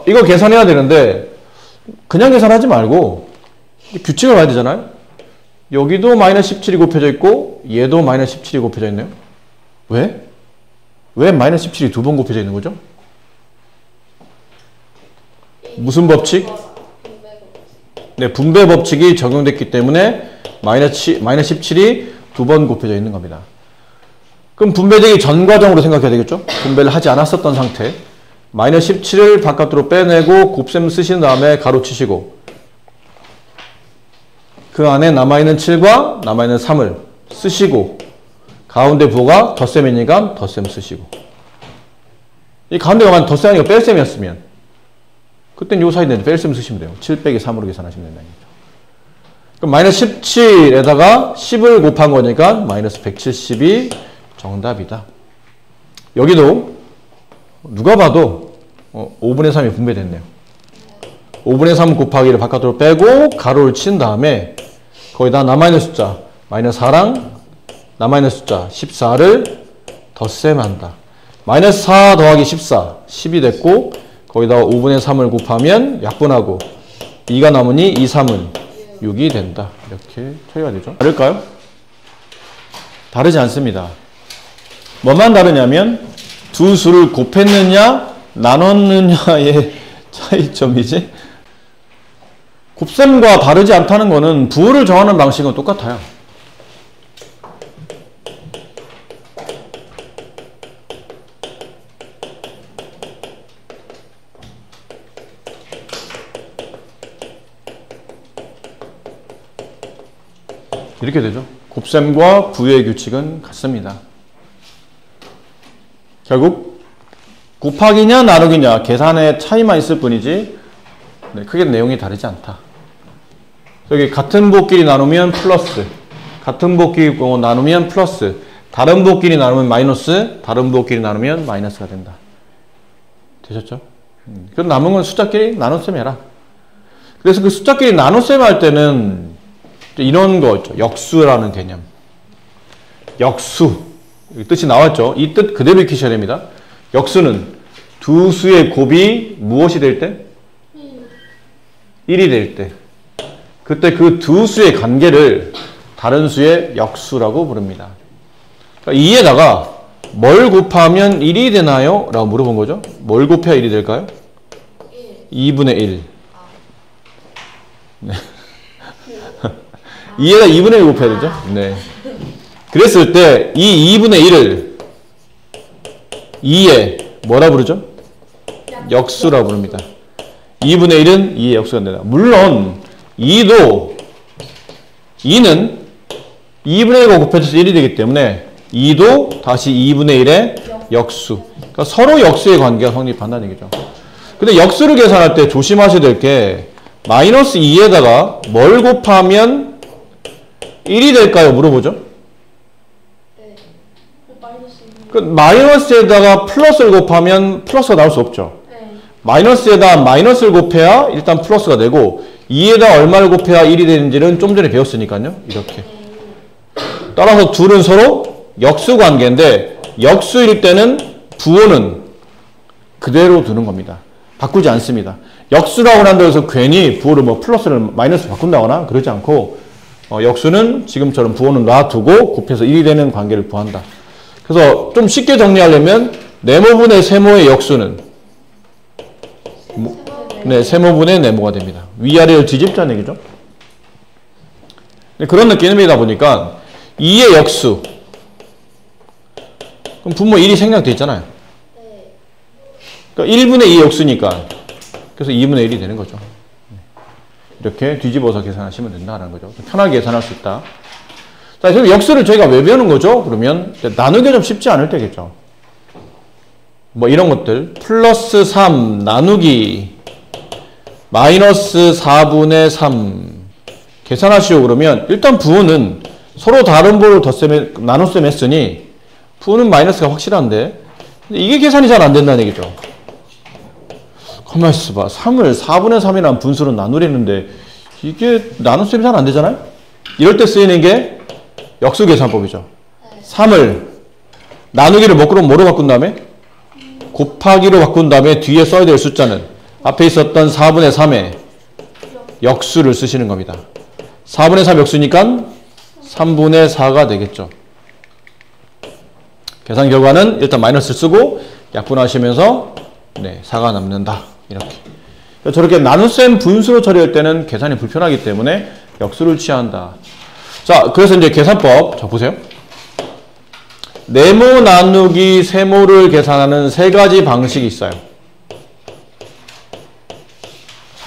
Speaker 1: 이거 계산해야 되는데 그냥 계산하지 말고 규칙을 봐야 되잖아요. 여기도 마이너스 17이 곱해져 있고 얘도 마이너스 17이 곱해져 있네요. 왜? 왜 마이너스 17이 두 번 곱해져 있는 거죠? 무슨 법칙? 네, 분배 법칙이 적용됐기 때문에 마이너스 17이 두 번 곱해져 있는 겁니다. 그럼 분배되기 전 과정으로 생각해야 되겠죠? 분배를 하지 않았었던 상태. 마이너스 17을 바깥으로 빼내고 곱셈 쓰신 다음에 가로치시고 그 안에 남아있는 7과 남아있는 3을 쓰시고 가운데 부호가 덧셈이니까 덧셈 쓰시고 이 가운데가 만약 덧셈이 아니고 뺄셈이었으면 그땐 요 사이에 뺄셈 쓰시면 돼요. 7 빼기 3으로 계산하시면 된다는 거죠. 그럼 마이너스 17에다가 10을 곱한 거니까 마이너스 170이 정답이다. 여기도 누가 봐도 5분의 3이 분배됐네요. 5분의 3 곱하기를 바깥으로 빼고 가로를 친 다음에 거기다 남아있는 숫자 마이너스 4랑 남아있는 숫자 14를 덧셈한다. 마이너스 4 더하기 14 10이 됐고 거기다가 5분의 3을 곱하면 약분하고 2가 남으니 2, 3은 6이 된다. 이렇게 처리가 되죠. 다를까요? 다르지 않습니다. 뭐만 다르냐면 두 수를 곱했느냐 나눴느냐의 차이점이지, 곱셈과 다르지 않다는 거는 부호를 정하는 방식은 똑같아요. 이렇게 되죠. 곱셈과 부호의 규칙은 같습니다. 결국 곱하기냐 나누기냐 계산의 차이만 있을 뿐이지 크게 내용이 다르지 않다. 여기 같은 부호끼리 나누면 플러스, 같은 부호끼리 나누면 플러스, 다른 부호끼리 나누면 마이너스, 다른 부호끼리 나누면 마이너스가 된다. 되셨죠? 그럼 남은 건 숫자끼리 나눗셈 해라. 그래서 그 숫자끼리 나눗셈 할 때는 이런 거 있죠. 역수라는 개념. 역수. 뜻이 나왔죠. 이 뜻 그대로 익히셔야 됩니다. 역수는 두 수의 곱이 무엇이 될 때? 1이 될 때. 그때 그 두 수의 관계를 다른 수의 역수라고 부릅니다. 그러니까 2에다가 뭘 곱하면 1이 되나요? 라고 물어본 거죠. 뭘 곱해야 1이 될까요? 2분의 1. 네. 2에다 2분의 1 곱해야 되죠. 네. 그랬을 때 이 2분의 1을 2에 뭐라 부르죠? 역수라 부릅니다. 2분의 1은 2의 역수가 된다. 물론 2는 2분의 1과 곱해져서 1이 되기 때문에 2도 다시 2분의 1의 역수. 그러니까 서로 역수의 관계가 성립한다는 얘기죠. 근데 역수를 계산할 때 조심하셔야 될 게 마이너스 2에다가 뭘 곱하면 1이 될까요? 물어보죠.
Speaker 2: 네.
Speaker 1: 그 마이너스에다가 플러스를 곱하면 플러스가 나올 수 없죠.
Speaker 2: 네.
Speaker 1: 마이너스에다 마이너스를 곱해야 일단 플러스가 되고 2에다 얼마를 곱해야 1이 되는지는 좀 전에 배웠으니까요. 이렇게. 따라서 둘은 서로 역수 관계인데 역수일 때는 부호는 그대로 두는 겁니다. 바꾸지 않습니다. 역수라고 한다고 해서 괜히 부호를 뭐 플러스를 마이너스 바꾼다거나 그러지 않고 역수는 지금처럼 부호는 놔두고 곱해서 1이 되는 관계를 구한다. 그래서 좀 쉽게 정리하려면 네모분의 세모의 역수는 세모분의 네모가 됩니다. 위아래를 뒤집자는 얘기죠. 그런 느낌이다 보니까 2의 역수, 그럼 분모 1이 생략돼 있잖아요. 그러니까 1분의 2의 역수니까 그래서 2분의 1이 되는 거죠. 이렇게 뒤집어서 계산하시면 된다는 거죠. 편하게 계산할 수 있다. 자, 그럼 역수를 저희가 왜 배우는 거죠? 그러면 나누기가 좀 쉽지 않을 때겠죠. 뭐 이런 것들 플러스 3 나누기 마이너스 4분의 3 계산하시오 그러면 일단 부호는 서로 다른 부호를 나눗셈 했으니 부호는 마이너스가 확실한데 이게 계산이 잘 안 된다는 얘기죠. 가만히 있어봐. 3을 4분의 3이라는 분수로 나누려는데 이게 나눗셈이 잘 안 되잖아요. 이럴 때 쓰이는 게 역수 계산법이죠. 3을 나누기를 뭐로 바꾼 다음에 곱하기로 바꾼 다음에 뒤에 써야 될 숫자는 앞에 있었던 4분의 3의 역수를 쓰시는 겁니다. 4분의 3 역수니까 3분의 4가 되겠죠. 계산 결과는 일단 마이너스를 쓰고 약분하시면서 4가 남는다. 이렇게. 저렇게 나눗셈 분수로 처리할 때는 계산이 불편하기 때문에 역수를 취한다. 자, 그래서 이제 계산법. 자, 보세요. 네모 나누기 세모를 계산하는 세 가지 방식이 있어요.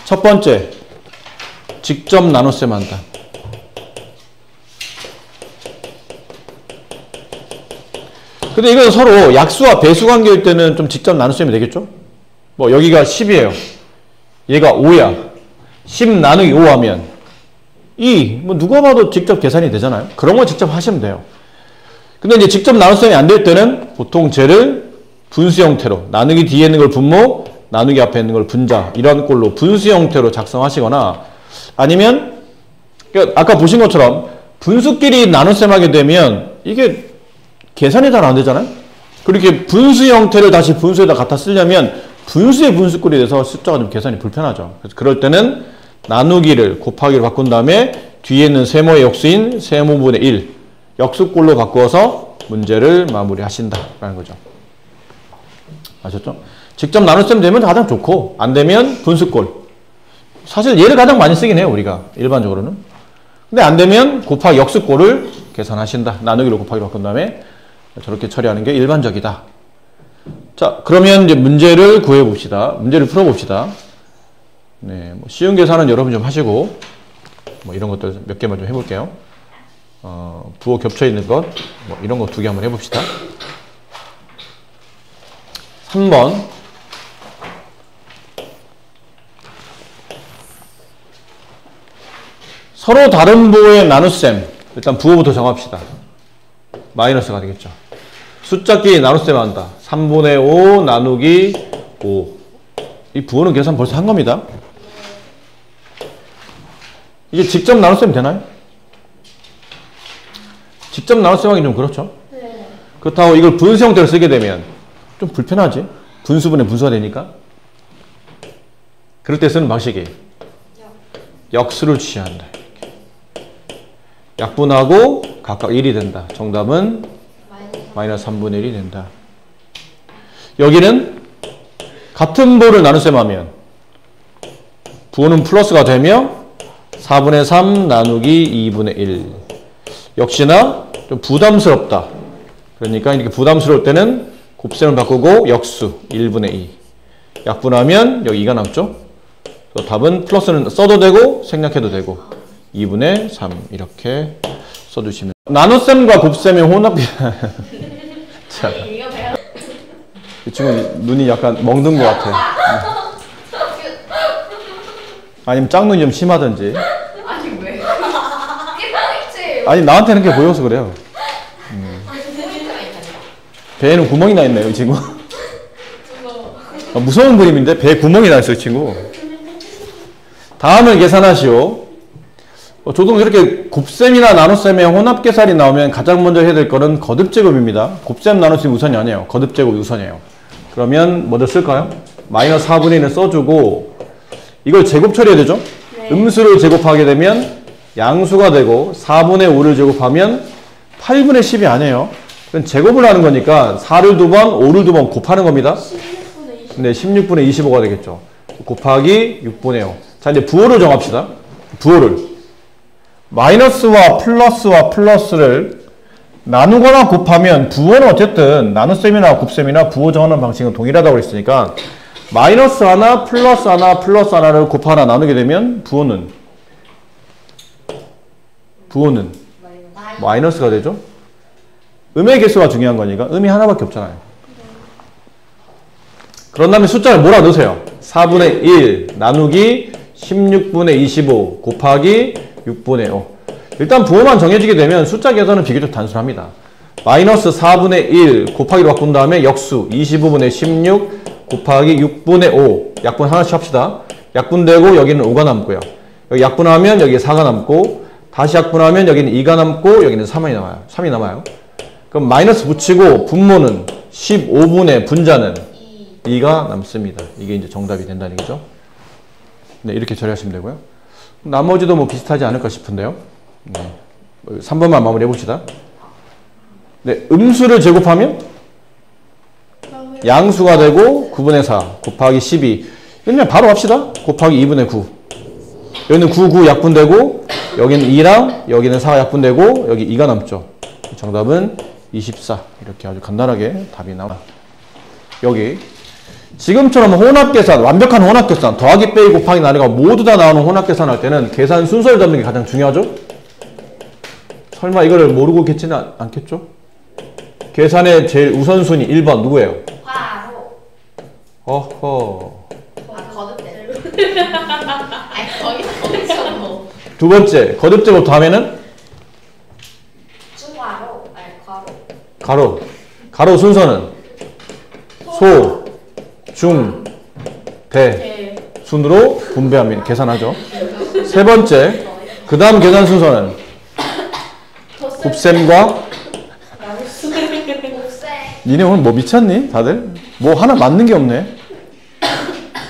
Speaker 1: 첫 번째, 직접 나눗셈 한다. 근데 이건 서로 약수와 배수 관계일 때는 좀 직접 나눗셈이 되겠죠? 뭐 여기가 10이에요. 얘가 5야. 10 나누기 5 하면 2. 뭐 누가 봐도 직접 계산이 되잖아요. 그런 거 직접 하시면 돼요. 근데 이제 직접 나눗셈이 안 될 때는 보통 쟤를 분수 형태로 나누기 뒤에 있는 걸 분모, 나누기 앞에 있는 걸 분자 이런 꼴로 분수 형태로 작성하시거나 아니면 아까 보신 것처럼 분수끼리 나눗셈 하게 되면 이게 계산이 잘 안 되잖아요. 그렇게 분수 형태를 다시 분수에다 갖다 쓰려면 분수의 분수꼴이 돼서 숫자가 좀 계산이 불편하죠. 그래서 그럴 때는 나누기를 곱하기로 바꾼 다음에 뒤에 있는 세모의 역수인 세모분의 1 역수꼴로 바꾸어서 문제를 마무리하신다라는 거죠. 아셨죠? 직접 나눗셈 되면 가장 좋고 안 되면 분수꼴. 사실 얘를 가장 많이 쓰긴 해요, 우리가 일반적으로는. 근데 안 되면 곱하기 역수꼴을 계산하신다. 나누기로 곱하기로 바꾼 다음에 저렇게 처리하는 게 일반적이다. 자, 그러면 이제 문제를 구해 봅시다. 문제를 풀어 봅시다. 네, 뭐 쉬운 계산은 여러분 좀 하시고 뭐 이런 것들 몇 개만 좀 해볼게요. 부호 겹쳐 있는 것, 뭐 이런 거 2개 한번 해봅시다. 3번. 서로 다른 부호의 나눗셈. 일단 부호부터 정합시다. 마이너스가 되겠죠. 숫자끼리 나눗셈 한다. 3분의 5 나누기 5. 이 부호는 계산 벌써 한 겁니다. 이게 직접 나눗셈 되나요? 직접 나눗셈 하기 좀 그렇죠?
Speaker 2: 네.
Speaker 1: 그렇다고 이걸 분수 형태로 쓰게 되면 좀 불편하지? 분수분의 분수가 되니까. 그럴 때 쓰는 방식이 역수를 취한다. 약분하고 각각 1이 된다. 정답은 마이너스 3분의 1이 된다. 여기는 같은 부호를 나눗셈 하면 부호는 플러스가 되며 4분의 3 나누기 2분의 1. 역시나 좀 부담스럽다. 그러니까 이렇게 부담스러울 때는 곱셈을 바꾸고 역수 1분의 2. 약분하면 여기 2가 남죠. 그래서 답은 플러스는 써도 되고 생략해도 되고 2분의 3 이렇게 써주시면. 나눗셈과 곱셈의 혼합. 자, 이 친구 눈이 약간 멍든 것 같아. 아니면 짝눈이 좀 심하든지.
Speaker 2: 아니 왜? 이게
Speaker 1: 아니 나한테는 그렇게 보여서 그래요. 배에는 구멍이 나 있네요, 이 친구. 무서운 그림인데 배에 구멍이 나 있어요, 이 친구. 다음을 계산하시오. 조동 이렇게 곱셈이나 나눗셈의 혼합 계산이 나오면 가장 먼저 해야 될 거는 거듭제곱입니다. 곱셈 나눗셈이 우선이 아니에요. 거듭제곱이 우선이에요. 그러면 뭐를 쓸까요? 마이너스 4분의 1을 써주고 이걸 제곱 처리해야 되죠? 네. 음수를 제곱하게 되면 양수가 되고 4분의 5를 제곱하면 8분의 10이 아니에요. 그건 제곱을 하는 거니까 4를 2번, 5를 2번 곱하는 겁니다.
Speaker 2: 16분의 20.
Speaker 1: 네, 16분의 25가 되겠죠. 곱하기 6분의 5. 자, 이제 부호를 정합시다. 부호를. 마이너스와 플러스를 나누거나 곱하면 부호는 어쨌든 나눗셈이나 곱셈이나 부호 정하는 방식은 동일하다고 했으니까 마이너스 하나, 플러스 하나를 곱하 하나 나누게 되면 부호는 마이너스가 되죠. 음의 개수가 중요한 거니까 음이 하나밖에 없잖아요. 그런 다음에 숫자를 몰아 넣으세요. 4분의 1 나누기 16분의 25 곱하기 6분의 5. 일단 부호만 정해지게 되면 숫자 계산은 비교적 단순합니다. 마이너스 4분의 1 곱하기로 바꾼 다음에 역수 25분의 16 곱하기 6분의 5. 약분 하나씩 합시다. 약분되고 여기는 5가 남고요. 여기 약분하면 여기 4가 남고 다시 약분하면 여기는 2가 남고 여기는 3이 남아요. 그럼 마이너스 붙이고 분모는 15분의 분자는 2가 남습니다. 이게 이제 정답이 된다는 얘기죠. 네, 이렇게 처리하시면 되고요. 나머지도 뭐 비슷하지 않을까 싶은데요. 네. 3번만 마무리해 봅시다. 네, 음수를 제곱하면 양수가 되고 9분의 4 곱하기 12. 그냥 바로 합시다. 곱하기 2분의 9. 여기는 9 약분되고 여기는 2랑 여기는 4가 약분되고 여기 2가 남죠. 정답은 24. 이렇게 아주 간단하게 답이 나와. 여기 지금처럼 혼합계산, 완벽한 혼합계산, 더하기 빼기 곱하기 나누기가 모두 다 나오는 혼합계산 할 때는 계산 순서를 잡는 게 가장 중요하죠? 설마 이거를 모르고 계시는 않겠죠? 계산의 제일 우선순위 1번 누구예요?
Speaker 3: 화로.
Speaker 1: 어허.
Speaker 3: 거듭대. 아니 거기서 뭐.
Speaker 1: 두 번째, 거듭제곱 다음에는?
Speaker 3: 중화로. 아니 괄호.
Speaker 1: 가로. 가로 순서는? 소, 중, 대 순으로 분배합니다. 계산하죠. 세 번째, 그 다음 계산 순서는 곱셈과
Speaker 3: 곱셈.
Speaker 1: 니네 오늘 뭐 미쳤니? 다들? 뭐 하나 맞는 게 없네.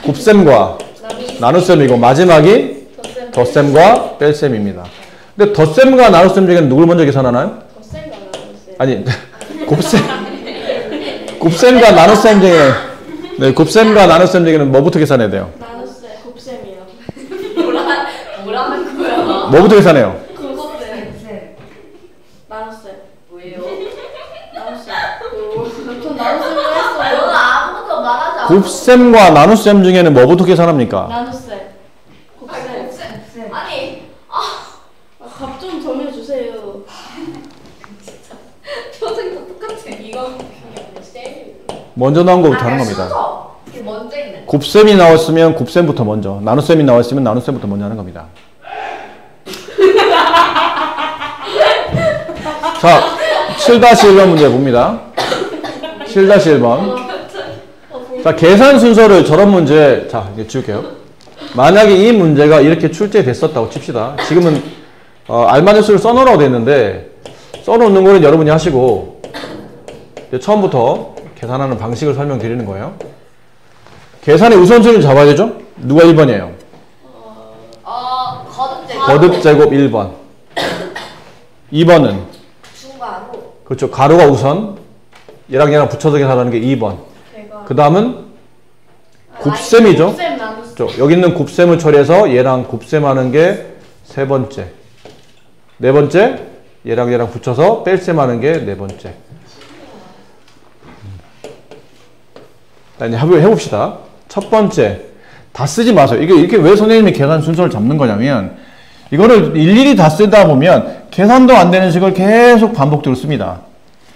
Speaker 1: 곱셈과 나눗셈이고 마지막이
Speaker 2: 덧셈.
Speaker 1: 덧셈과 뺄셈입니다. 근데 덧셈과 나눗셈 중에는 누굴 먼저 계산하나요?
Speaker 2: 덧셈과 나눗셈.
Speaker 1: 아니 곱셈과 나눗셈 중에 네, 곱셈과 나눗셈 중에는 뭐부터 계산해야 돼요?
Speaker 2: 나눗셈. 곱셈이요.
Speaker 3: 뭐라는 거야?
Speaker 1: 뭐부터 계산해요?
Speaker 2: 곱셈. 나눗셈.
Speaker 3: 뭐예요?
Speaker 2: 나눗셈. 전 나눗셈을
Speaker 3: 너는
Speaker 2: 했어요.
Speaker 3: 아무것도 말하지 않아.
Speaker 1: 곱셈과 나눗셈 중에는 뭐부터 계산합니까?
Speaker 2: 나눗셈. 곱셈.
Speaker 3: 곱셈. 아니
Speaker 2: 값 좀 정해주세요.
Speaker 3: 표정도 똑같아. 이거 그냥 셀.
Speaker 1: 먼저 나온 거부터 하는 겁니다.
Speaker 3: 순서. 이게 먼저 있는.
Speaker 1: 곱셈이 나왔으면 곱셈부터 먼저, 나눗셈이 나왔으면 나눗셈부터 먼저 하는 겁니다. 자, 7-1번 문제 봅니다. 7-1번. 자, 계산 순서를 저런 문제, 자, 이제 지울게요. 만약에 이 문제가 이렇게 출제됐었다고 칩시다. 지금은 알맞은 수를 써놓으라고 됐는데, 써놓는 거는 여러분이 하시고, 이제 처음부터 계산하는 방식을 설명드리는 거예요. 계산의 우선순위를 잡아야 되죠? 누가 1번이에요?
Speaker 3: 거듭제곱.
Speaker 1: 거듭제곱 1번. 2번은?
Speaker 3: 중괄호.
Speaker 1: 그렇죠. 가로가 우선. 얘랑 얘랑 붙여서 계산하는 게 2번.
Speaker 2: 제가
Speaker 1: 그 다음은 곱셈이죠.
Speaker 2: 곱셈 나눗셈.
Speaker 1: 그렇죠. 여기 있는 곱셈을 처리해서 얘랑 곱셈하는 게 세 번째. 네 번째, 얘랑 얘랑 붙여서 뺄셈하는 게 네 번째. 자, 이제 해봅시다. 첫 번째, 다 쓰지 마세요. 이게 이렇게 왜 선생님이 계산 순서를 잡는 거냐면, 이거를 일일이 다 쓰다 보면 계산도 안 되는 식을 계속 반복적으로 씁니다.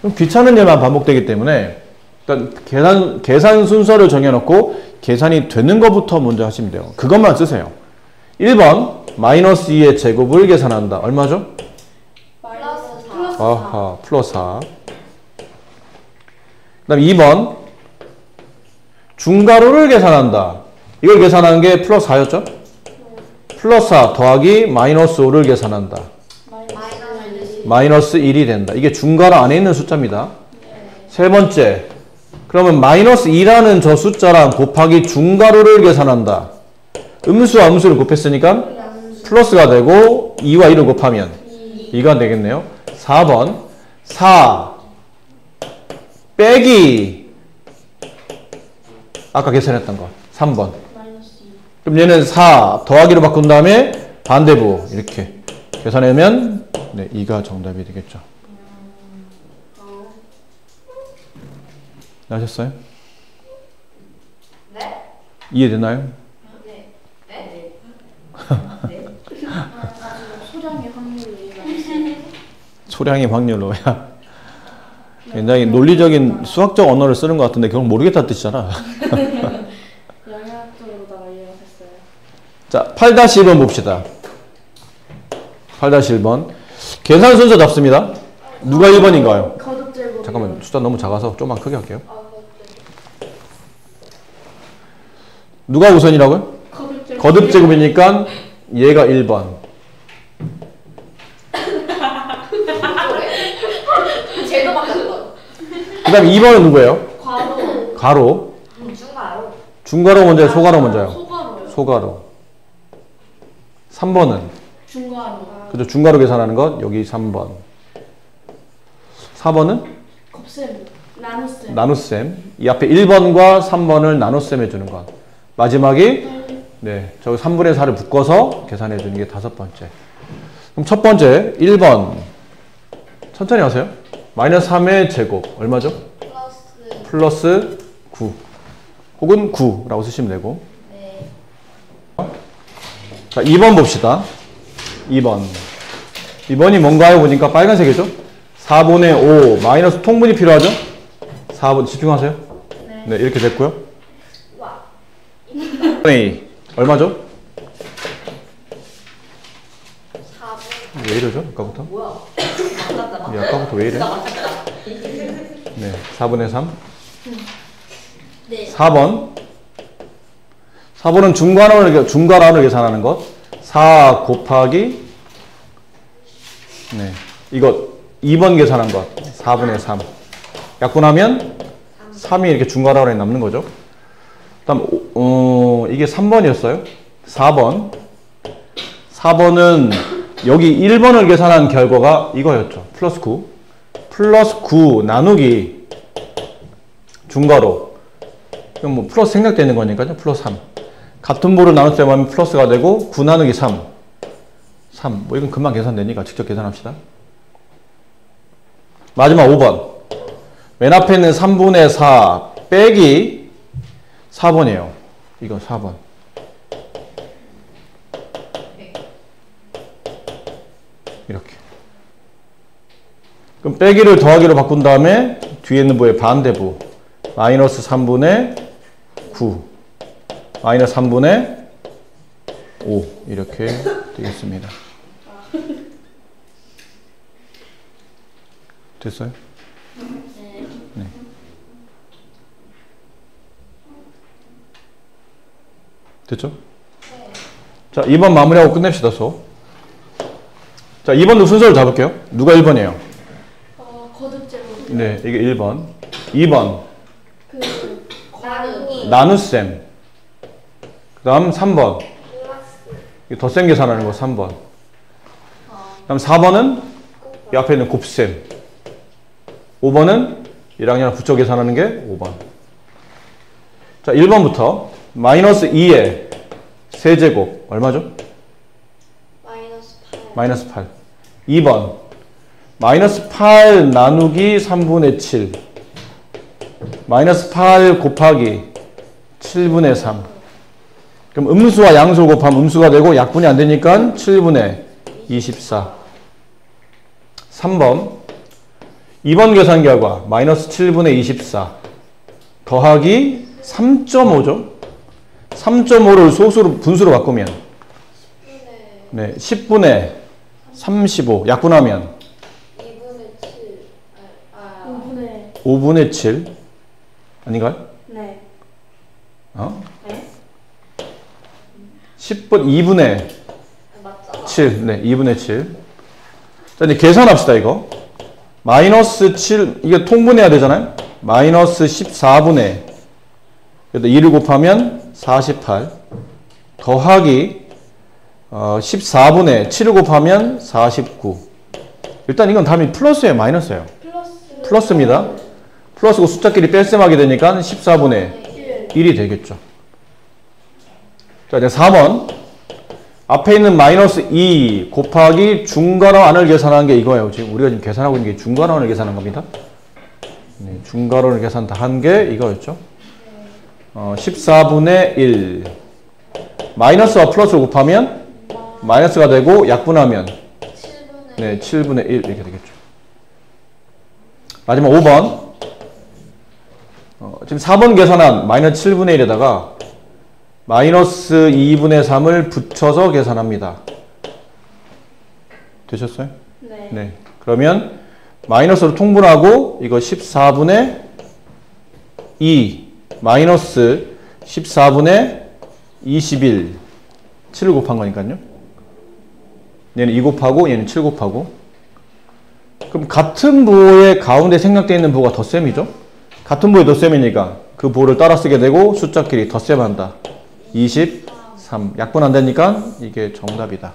Speaker 1: 그럼 귀찮은 일만 반복되기 때문에 일단 계산 순서를 정해놓고 계산이 되는 것부터 먼저 하시면 돼요. 그것만 쓰세요. 1번 마이너스 2의 제곱을 계산한다. 얼마죠?
Speaker 2: 플러스 4.
Speaker 1: 아하, 플러스 4. 그 다음 2번 중괄호를 계산한다. 이걸 계산하는 게 플러스 4였죠? 플러스 4 더하기 마이너스 5를 계산한다. 마이너스 1이 된다. 이게 중괄호 안에 있는 숫자입니다. 세 번째, 그러면 마이너스 2라는 저 숫자랑 곱하기 중괄호를 계산한다. 음수와 음수를 곱했으니까 플러스가 되고 2와 1을 곱하면 2가 되겠네요. 4번 4 빼기 아까 계산했던 거 3번.
Speaker 2: 마이너스 2.
Speaker 1: 그럼 얘는 4 더하기로 바꾼 다음에 반대부 이렇게 계산하면 네, 2가 정답이 되겠죠. 아셨어요?
Speaker 3: 네?
Speaker 1: 이해되나요?
Speaker 3: 네. 네?
Speaker 2: 아주 소량의 확률로 이해가
Speaker 1: 소량의 확률로야. 굉장히 논리적인 수학적 언어를 쓰는 것 같은데 결국 모르겠다는 뜻이잖아.
Speaker 2: 영향적으로다가 이해가 됐어요.
Speaker 1: 자, 8-1번 봅시다. 8-1번. 계산 순서 잡습니다. 누가 1번인가요?
Speaker 2: 거듭제곱.
Speaker 1: 잠깐만, 숫자 너무 작아서 좀만 크게 할게요. 누가 우선이라고요?
Speaker 2: 거듭제곱.
Speaker 1: 거듭제곱이니까 얘가 1번.
Speaker 3: 제도 바꿨어.
Speaker 1: 그 다음에 2번은 누구예요?
Speaker 2: 괄호.
Speaker 1: 가로.
Speaker 3: 중괄호.
Speaker 1: 중괄호 먼저요? 소괄호 먼저요?
Speaker 2: 소괄호요.
Speaker 1: 소괄호. 3번은?
Speaker 2: 중괄호.
Speaker 1: 그죠? 중괄호 계산하는 것. 여기 3번. 4번은?
Speaker 2: 곱셈. 나눗셈.
Speaker 1: 나눗셈. 이 앞에 1번과 3번을 나눗셈 해주는 것. 마지막이 네, 저기 3분의 4를 묶어서 계산해 주는 게 다섯 번째. 그럼 첫 번째 1번 천천히 하세요. 마이너스 3의 제곱 얼마죠? 플러스 9 혹은 9라고 쓰시면 되고.
Speaker 3: 네.
Speaker 1: 자, 2번 봅시다. 2번이 뭔가요? 보니까 빨간색이죠? 4분의 5 마이너스 통분이 필요하죠? 4번 집중하세요. 네, 이렇게 됐고요.
Speaker 3: 와.
Speaker 1: 4분의 2 얼마죠?
Speaker 3: 4분.
Speaker 1: 왜 이러죠? 아까부터?
Speaker 3: 뭐야? 맞았다.
Speaker 1: 아까부터 왜 이래? 네, 4분의 3.
Speaker 3: 네.
Speaker 1: 4번. 4번은 중괄호를 계산하는 것. 4 곱하기 네, 이거 2번 계산한 것. 4분의 3. 약분하면 3이 이렇게 중괄호에 남는 거죠. 그다음 잠깐만, 이게 3번이었어요? 4번. 4번은 여기 1번을 계산한 결과가 이거였죠. 플러스 9. 플러스 9 나누기 중괄호. 그럼 뭐 플러스 생략되는 거니까요. 플러스 3. 같은 부를 나눌 때 하면 플러스가 되고 9 나누기 3. 3. 뭐 이건 금방 계산되니까 직접 계산합시다. 마지막 5번. 맨 앞에 있는 3분의 4 빼기 4번이에요. 이거 4번. 이렇게. 그럼 빼기를 더하기로 바꾼 다음에 뒤에 있는 부의 반대부 마이너스 3분의 9 마이너스 3분의 5 이렇게 되겠습니다. 됐어요? 네. 됐죠? 자, 2번 마무리하고 끝냅시다, 수업. 자, 2번도 순서를 잡을게요. 누가 1번이에요?
Speaker 2: 거듭제로.
Speaker 1: 네, 이게 1번. 2번.
Speaker 2: 그
Speaker 3: 나누기.
Speaker 1: 나눗셈. 그 다음 3번. 더 센 계산하는 거 3번. 그 다음 4번은 이 앞에 있는 곱셈. 5번은 1학년 붙여 계산하는 게 5번. 자, 1번부터 마이너스 2의 세제곱 얼마죠? 마이너스 8. 2번 마이너스 8 나누기 3분의 7 마이너스 8 곱하기 7분의 3. 그럼 음수와 양수를 곱하면 음수가 되고 약분이 안 되니까 7분의 24. 3번 2번 계산 결과 마이너스 7분의 24 더하기 3.5죠. 3.5를 소수로 분수로 바꾸면 네, 10분의 35 약분하면 5분의 7 아닌가요?
Speaker 2: 네.
Speaker 1: 어?
Speaker 2: 네?
Speaker 1: 10분 2분의
Speaker 3: 맞죠?
Speaker 1: 7 네, 2분의 7. 자, 이제 계산합시다, 이거. 마이너스 7 이게 통분해야 되잖아요. 마이너스 14분의 2를 곱하면 48 더하기 14분의 7을 곱하면 49. 일단 이건 답이 플러스예요, 마이너스예요? 플러스입니다. 플러스고 숫자끼리 뺄셈하게 되니까 14분의 1이 되겠죠. 자, 이제 4번. 앞에 있는 마이너스 2 곱하기 중괄호안을 계산한 게 이거예요. 지금 우리가 지금 계산하고 있는 게 중괄호안을 계산한 겁니다. 네, 중괄호를 계산 다 한 게 이거였죠. 14분의 1. 마이너스와 플러스를 곱하면 마이너스가 되고 약분하면 7분의 1 이렇게 되겠죠. 마지막 5번. 지금 4번 계산한 마이너스 7분의 1에다가 마이너스 2분의 3을 붙여서 계산합니다. 되셨어요?
Speaker 2: 네.
Speaker 1: 네. 그러면 마이너스로 통분하고 이거 14분의 2 마이너스 14분의 21 7을 곱한 거니까요. 얘는 2 곱하고 얘는 7 곱하고 그럼 같은 부호의 가운데 생략되어 있는 부호가 덧셈이죠. 같은 부호의 덧셈이니까 그 부호를 따라 쓰게 되고 숫자끼리 덧셈한다. 23 약분 안 되니까 이게 정답이다.